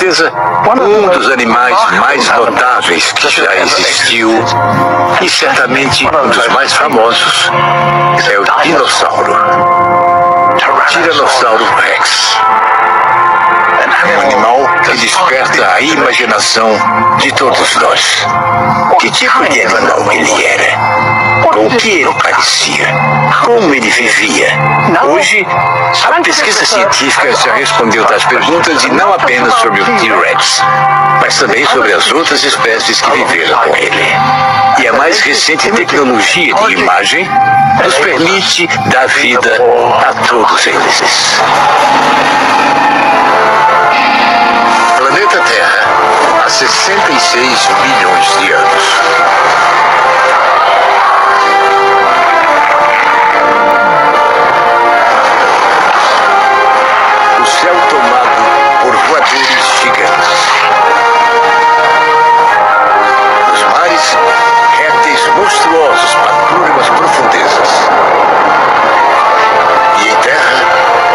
natureza, um dos animais mais notáveis que já existiu e certamente um dos mais famosos é o dinossauro, Tiranossauro Rex. Um animal que desperta a imaginação de todos nós. Que tipo de animal ele era? Com o que ele parecia? Como ele vivia? Hoje, a pesquisa científica já respondeu tais perguntas e não apenas sobre o T-Rex, mas também sobre as outras espécies que viveram com ele. E a mais recente tecnologia de imagem nos permite dar vida a todos eles. Planeta Terra, há 66 milhões de anos. O céu tomado por voadores gigantes. Os mares, répteis monstruosos paturam as profundezas. E em terra,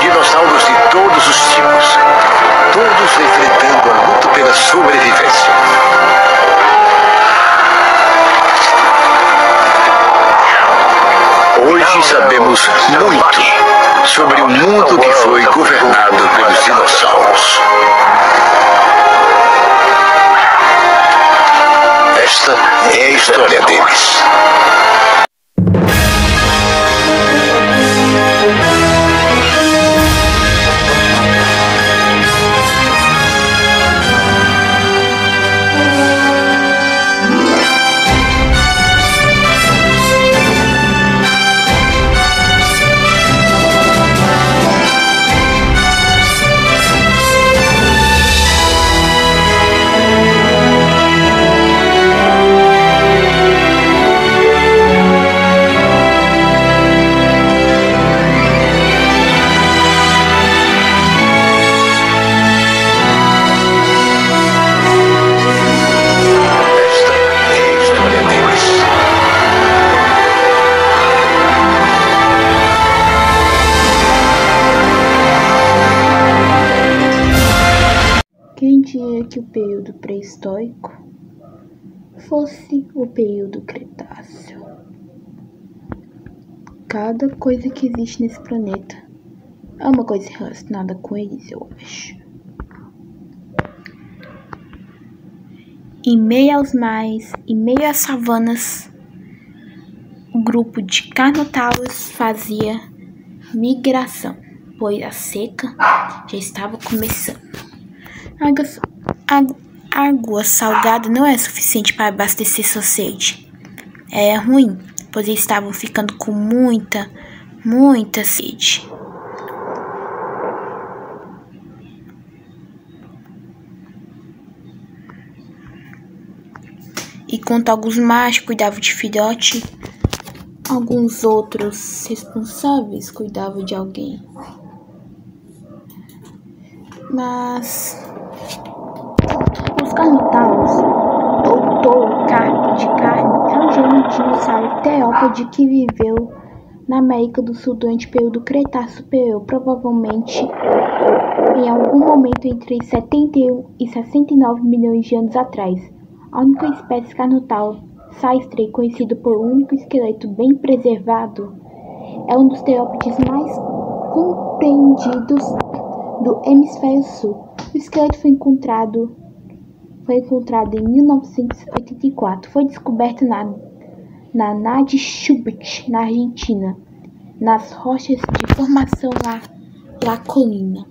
dinossauros de todos os tipos. Todos enfrentando a luta pela sobrevivência. Hoje sabemos muito sobre o mundo que foi governado pelos dinossauros. Esta é a história deles. Quem diria que o período pré-histórico fosse o período Cretáceo? Cada coisa que existe nesse planeta é uma coisa relacionada com eles, eu acho. Em meio aos mares, em meio às savanas, o grupo de Carnotauros fazia migração, pois a seca já estava começando. Água salgada não é suficiente para abastecer sua sede. É ruim, pois eles estavam ficando com muita sede. Enquanto alguns machos cuidavam de filhote, alguns outros responsáveis cuidavam de alguém. Mas os Carnotauros, ou touro de carne, é um gênero de dinossauro terópode que viveu na América do Sul durante o período Cretáceo Superior, provavelmente em algum momento entre 71 e 69 milhões de anos atrás. A única espécie Carnotauro saestre, conhecido por um único esqueleto bem preservado, é um dos terópodes mais compreendidos do hemisfério sul. O esqueleto foi encontrado em 1984. Foi descoberto na Nadi Schubert, na Argentina, nas rochas de formação La Colina.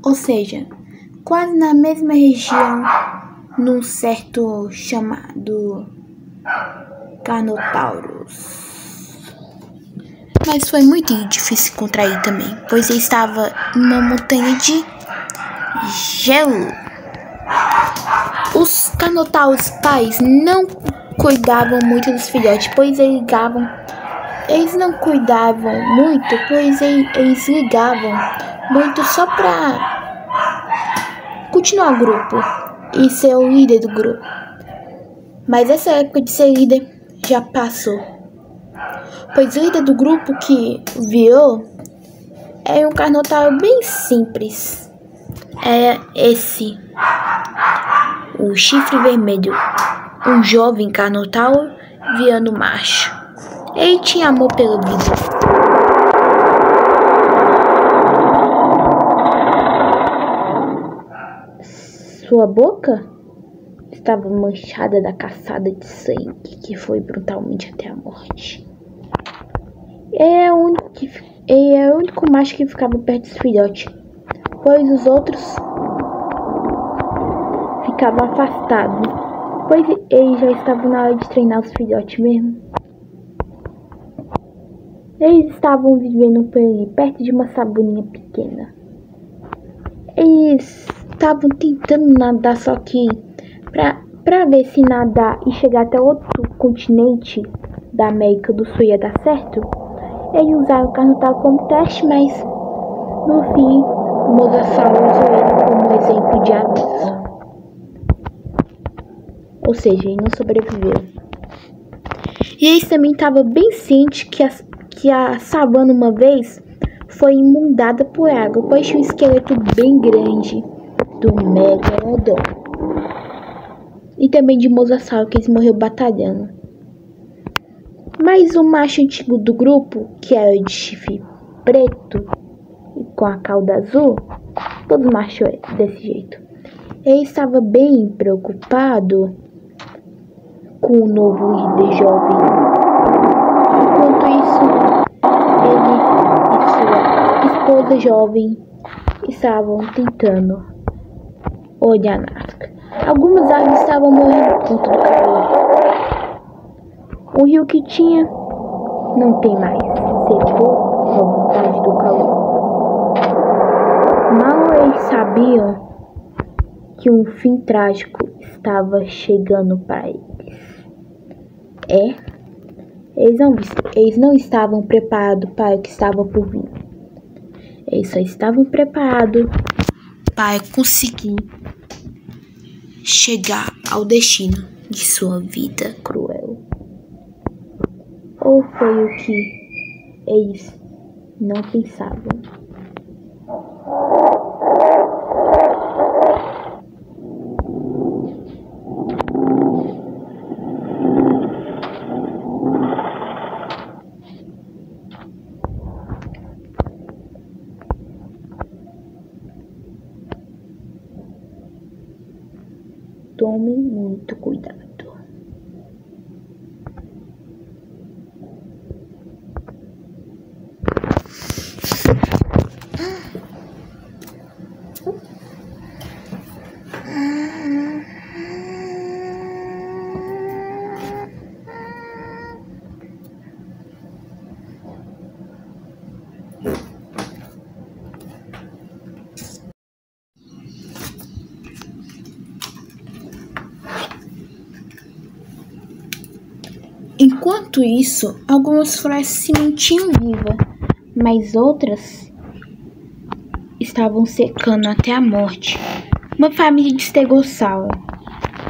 Ou seja, quase na mesma região, num certo chamado Carnotaurus. Mas foi muito difícil encontrar ele também, pois ele estava em uma montanha de gelo. Os Carnotauros pais não cuidavam muito dos filhotes, pois eles não cuidavam muito, pois eles ligavam muito só pra continuar o grupo e ser o líder do grupo. Mas essa época de ser líder já passou, pois o líder do grupo que virou é um Carnotauro bem simples. é esse, o Chifre Vermelho, um jovem Carnotauro virando macho. Ele tinha amor pela vida. Sua boca estava manchada da caçada de sangue que foi brutalmente até a morte. Ele é o único macho que ficava perto dos filhotes, pois os outros ficavam afastados, pois eles já estavam na hora de treinar os filhotes mesmo. Eles estavam vivendo por ali, perto de uma saboninha pequena. Eles estavam tentando nadar, só que pra ver se nadar e chegar até outro continente da América do Sul ia dar certo, eles usaram o Carnotauro como teste, mas no fim o Mosasauro usou ele como exemplo de aviso. Ou seja, ele não sobreviveu. E eles também estavam bem cientes que a savana uma vez foi inundada por água, pois tinha um esqueleto bem grande do Megalodon. E também de Mosasauro, que eles morreram batalhando. Mas o macho antigo do grupo, que era de chifre preto e com a cauda azul, todos machos desse jeito, ele estava bem preocupado com o novo líder jovem. Enquanto isso, ele e sua esposa jovem estavam tentando olhar na África. Algumas árvores estavam morrendo por conta do calor. O rio que tinha não tem mais, secou a vontade do calor. Mal eles sabiam que um fim trágico estava chegando para eles. Eles não estavam preparados para o que estava por vir. Eles só estavam preparados para conseguir chegar ao destino de sua vida cruel. Ou foi o que eles não pensavam. Tomem muito cuidado. Enquanto isso, algumas florestas se mantinham vivas, mas outras estavam secando até a morte. Uma família de estegossauro,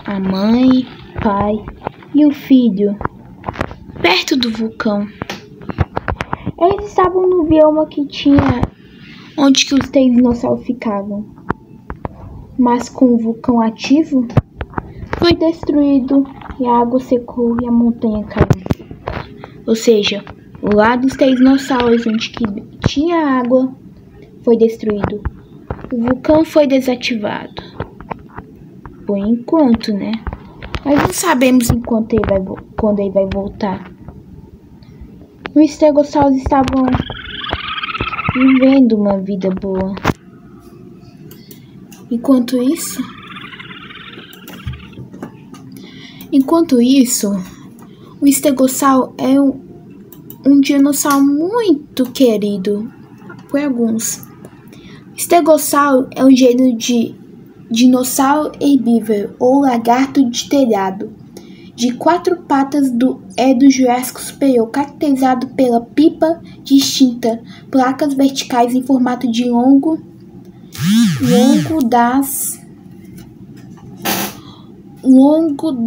a mãe, pai e o filho, perto do vulcão. Eles estavam no bioma que tinha onde que os três dinossauros ficavam, mas com o vulcão ativo, foi destruído e a água secou e a montanha caiu. Ou seja, o lado dos três dinossauros onde que tinha água foi destruído. O vulcão foi desativado. Por enquanto, né? Mas não sabemos quando ele vai voltar. Os estegossauros estavam vivendo uma vida boa. Enquanto isso, o estegossauro é um dinossauro muito querido por alguns. O estegossauro é um gênero de dinossauro herbívoro ou lagarto de telhado, de 4 patas do Jurássico Superior, caracterizado pela pipa distinta, placas verticais em formato de longo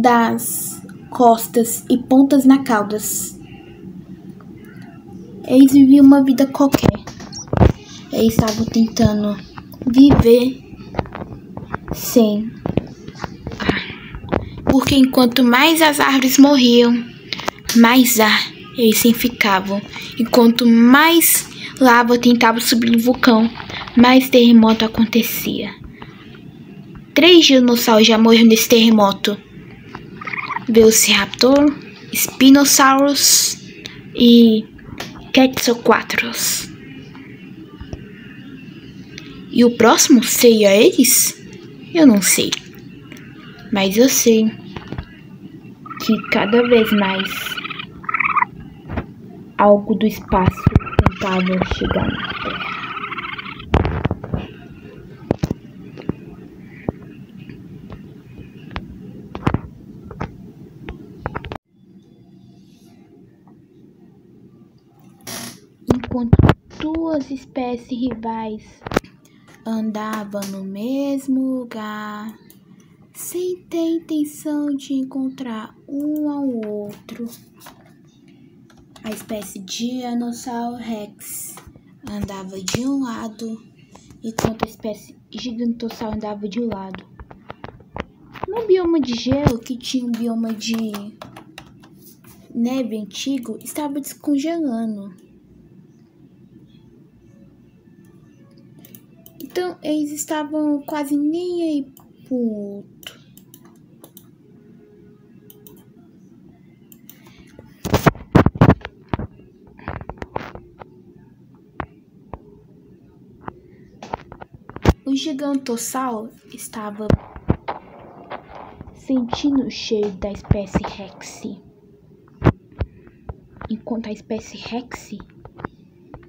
das costas e pontas na caudas. Eles viviam uma vida qualquer. Eles estavam tentando viver Sim. Porque enquanto mais as árvores morriam, mais ar eles ficavam. E quanto mais lava tentava subir no vulcão, mais terremoto acontecia. 3 dinossauros já morreram nesse terremoto. Velociraptor, Spinosaurus e Quetzalcoatlus. E o próximo seria eles? Eu não sei. Mas eu sei que cada vez mais algo do espaço tentava chegar na Terra. Enquanto 2 espécies rivais andavam no mesmo lugar, sem ter intenção de encontrar um ao outro, a espécie Dinossauro Rex andava de um lado, enquanto a espécie Gigantossauro andava de um lado. No bioma de gelo, que tinha um bioma de neve antigo, estava descongelando. Então, eles estavam quase nem aí pro outro. O Gigantossauro estava sentindo o cheiro da espécie Rex, enquanto a espécie Rex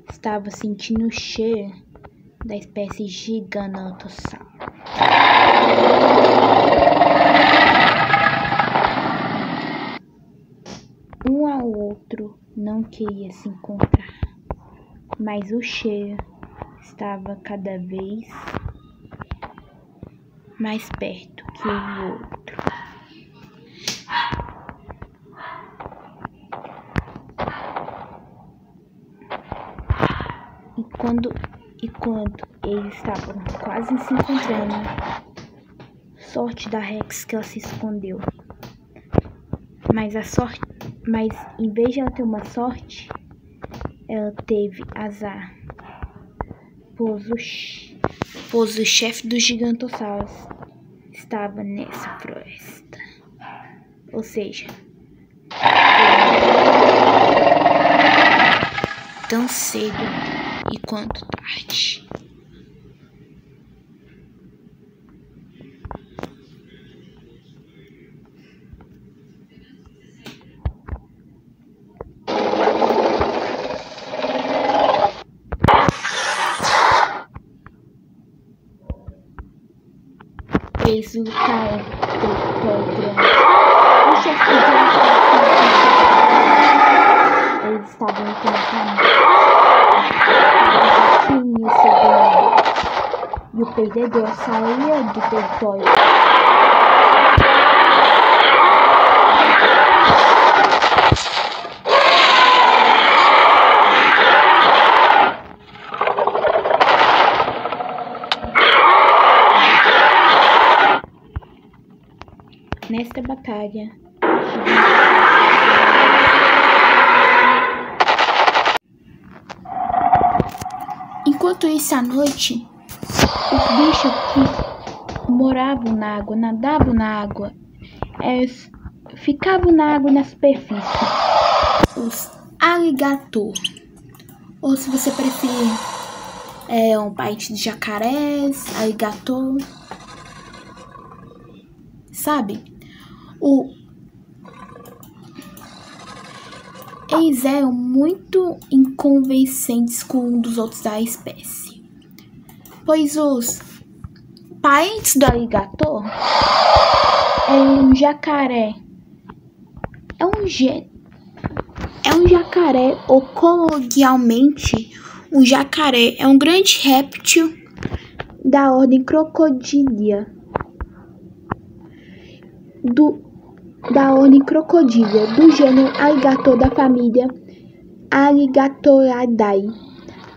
estava sentindo o cheiro da espécie Gigantossauro. Um ao outro não queria se encontrar, mas o cheiro estava cada vez mais perto que o outro. E quando eles estavam quase se encontrando, sorte da Rex que ela se escondeu. Mas em vez de ela ter uma sorte, ela teve azar. Pois o chefe dos gigantossauros estava nessa floresta. Ou seja, tão cedo e quanto tarde. Eles lutaram contra o chefe do eles estavam lutando quem ia ser ganhador. E o perdedor saía do território. Nesta batalha, enquanto isso à noite, os bichos que moravam na água, nadavam na água, ficavam na água na superfície. Os alligator, ou se você preferir, um parente de jacarés, alligator, sabe? Eles eram muito inconvincentes com um dos outros da espécie, pois os parentes do alligator um jacaré. É um jacaré, ou coloquialmente, um jacaré é um grande réptil da ordem Crocodilia. Da ordem Crocodilia, do gênero Alligator da família Alligatoridae.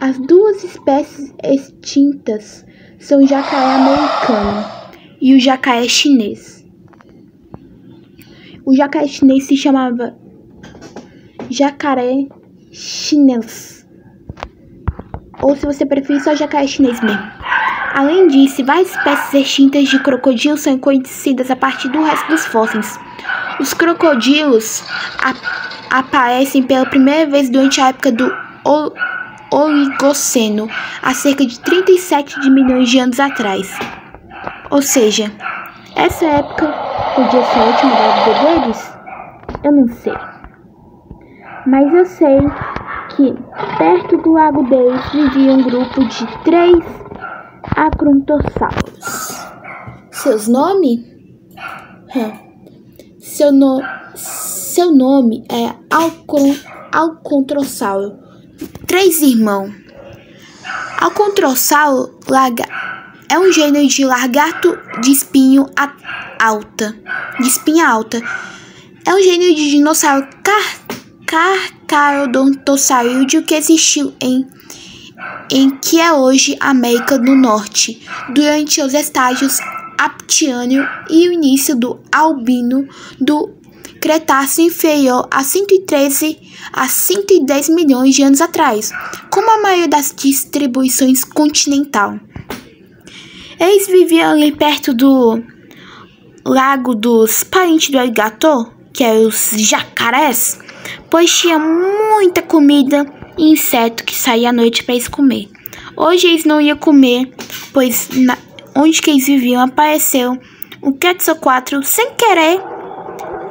As duas espécies extintas são o jacaré americano e o jacaré chinês. O jacaré chinês se chamava jacaré chinês, ou se você preferir, só jacaré chinês mesmo. Além disso, várias espécies extintas de crocodilos são conhecidas a partir do resto dos fósseis. Os crocodilos aparecem pela primeira vez durante a época do Oligoceno, há cerca de 37 milhões de anos atrás. Ou seja, essa época podia ser a última da vida deles? Eu não sei. Mas eu sei que perto do lago deles vivia um grupo de 3 acrontossauros. Seus nomes? Seu nome é Alcontrossauro. 3 irmãos. Alcontrossauro é um gênero de lagarto de espinha alta. É um gênero de dinossauro carcharodontossaurídeo que existiu em que é hoje a América do Norte, durante os estágios Aptiano e o início do Albino do Cretáceo inferior a 113 a 110 milhões de anos atrás, como a maioria das distribuições continental. Eles viviam ali perto do lago dos parentes do alligator, que é os jacarés, pois tinha muita comida e inseto que saía à noite para eles comer. Hoje eles não iam comer, pois onde que eles viviam apareceu um Quetzalcoatl sem querer,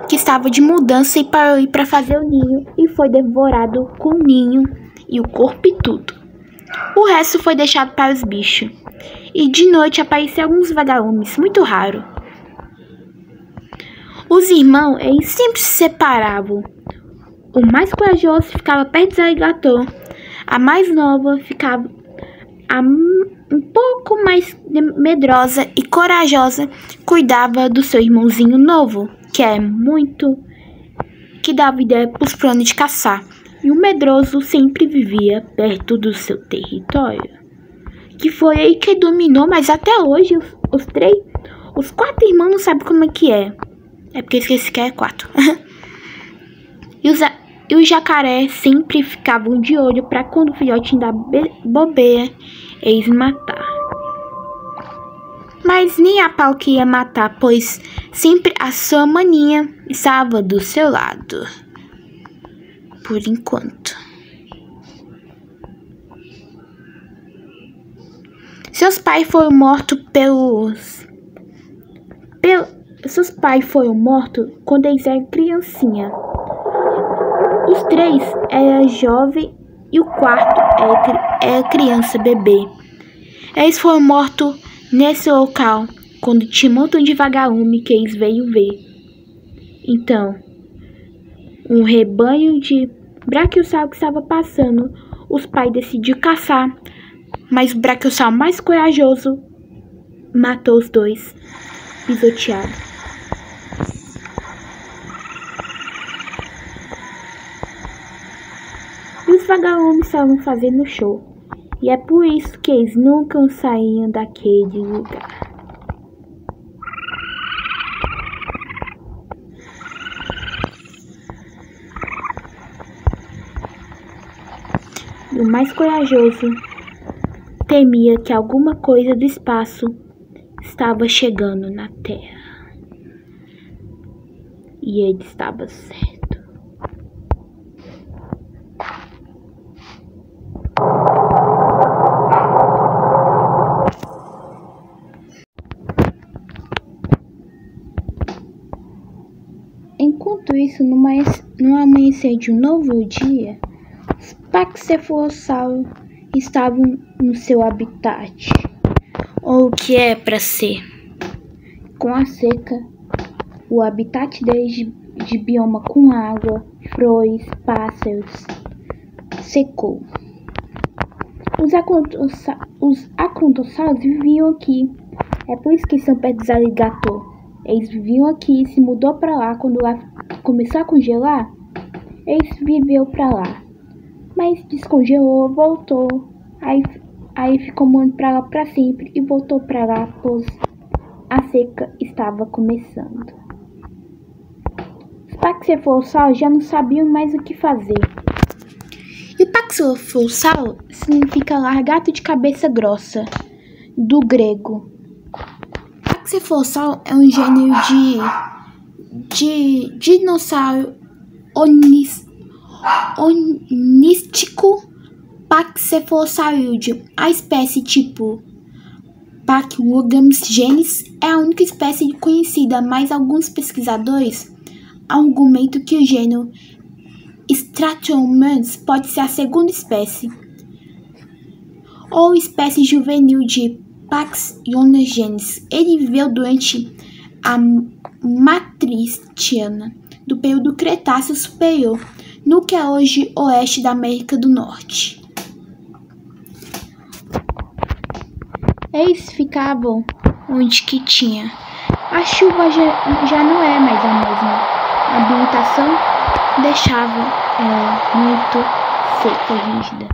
que estava de mudança e parou ir para fazer o ninho e foi devorado com o ninho e o corpo e tudo. O resto foi deixado para os bichos. E de noite apareceram alguns vagalumes, muito raro. Os irmãos, eles sempre se separavam. O mais corajoso ficava perto do alligator. A mais nova ficava um pouco mais medrosa e corajosa, cuidava do seu irmãozinho novo, que dava ideia para os planos de caçar. E o medroso sempre vivia perto do seu território, que foi aí que dominou, mas até hoje os 4 irmãos não sabem como é que é. É porque esqueci que é 4. E os jacarés sempre ficavam de olho para quando o filhote dar bobeira, eles matar. Mas nem a pau que ia matar, pois sempre a sua maninha estava do seu lado. Por enquanto. Seus pais foram mortos Seus pais foram mortos quando eles eram criancinha. Os 3 eram jovens e o 4 era criança, bebê. Eles foram mortos nesse local quando tinha um montão de vagalume que eles veio ver. Então, um rebanho de brachiosauro que estava passando, os pais decidiram caçar, mas o brachiosauro mais corajoso matou os 2, pisoteado. E os vagalumes estavam fazendo show. E é por isso que eles nunca saíam daquele lugar. E o mais corajoso temia que alguma coisa do espaço estava chegando na Terra. E ele estava certo. Enquanto isso, no amanhecer de um novo dia, os paxephalossauros estavam no seu habitat, ou o que é para ser. Com a seca, o habitat deles de bioma com água, flores, pássaros, secou. Os acrontossauros viviam aqui, é por isso que são perto dos alligator. Eles viviam aqui, se mudou para lá, quando lá começou a congelar, eles viveu para lá. Mas descongelou, voltou, aí ficou morando para lá para sempre e voltou para lá a seca estava começando. Os paxefossal já não sabiam mais o que fazer. E o paxefossal significa lagarto de cabeça grossa, do grego. Paxefossal é um gênero de dinossauro onístico paxefossaurídeo. A espécie tipo Pachyderms genes é a única espécie conhecida, mas alguns pesquisadores argumentam que o gênero Strathomys pode ser a segunda espécie ou espécie juvenil de Pachyderms genes. Ele viveu durante a Maastrichtiana do período Cretáceo Superior, no que é hoje oeste da América do Norte. Eles ficavam onde que tinha. A chuva já não é mais a mesma. A habitação deixava ela muito seca e rígida.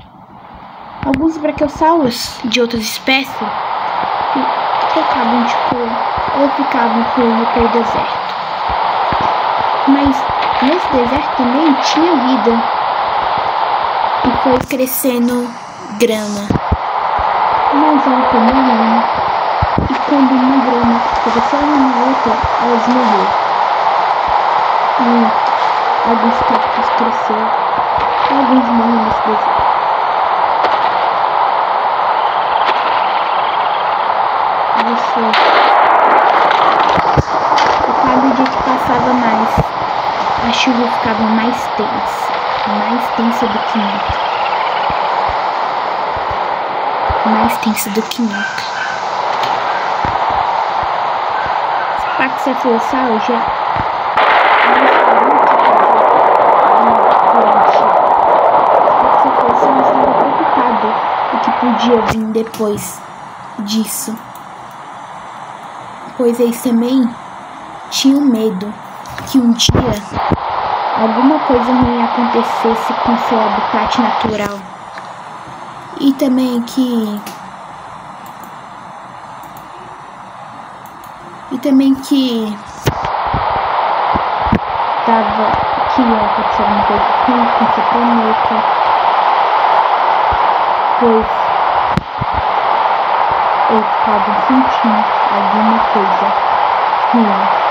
Alguns braquiossauros de outras espécies trocavam de cor ou ficavam correndo pelo deserto. Mas nesse deserto também tinha vida e foi crescendo grama. Mas ela foi morrendo, e quando uma grama cresceu na outra, elas morreram. E alguns cactos cresceram, alguns morreram nesse deserto. E cada dia que passava mais, a chuva ficava mais tensa do que nunca. Mais tensa do que nunca. Os paxefossal já estava preocupado com o que podia vir depois disso, pois eles também tinham medo que um dia alguma coisa ruim acontecesse com seu habitat natural. E também que ia acontecer alguma coisa ruim com seu planeta, pois eles estavam sentindo alguma coisa ruim.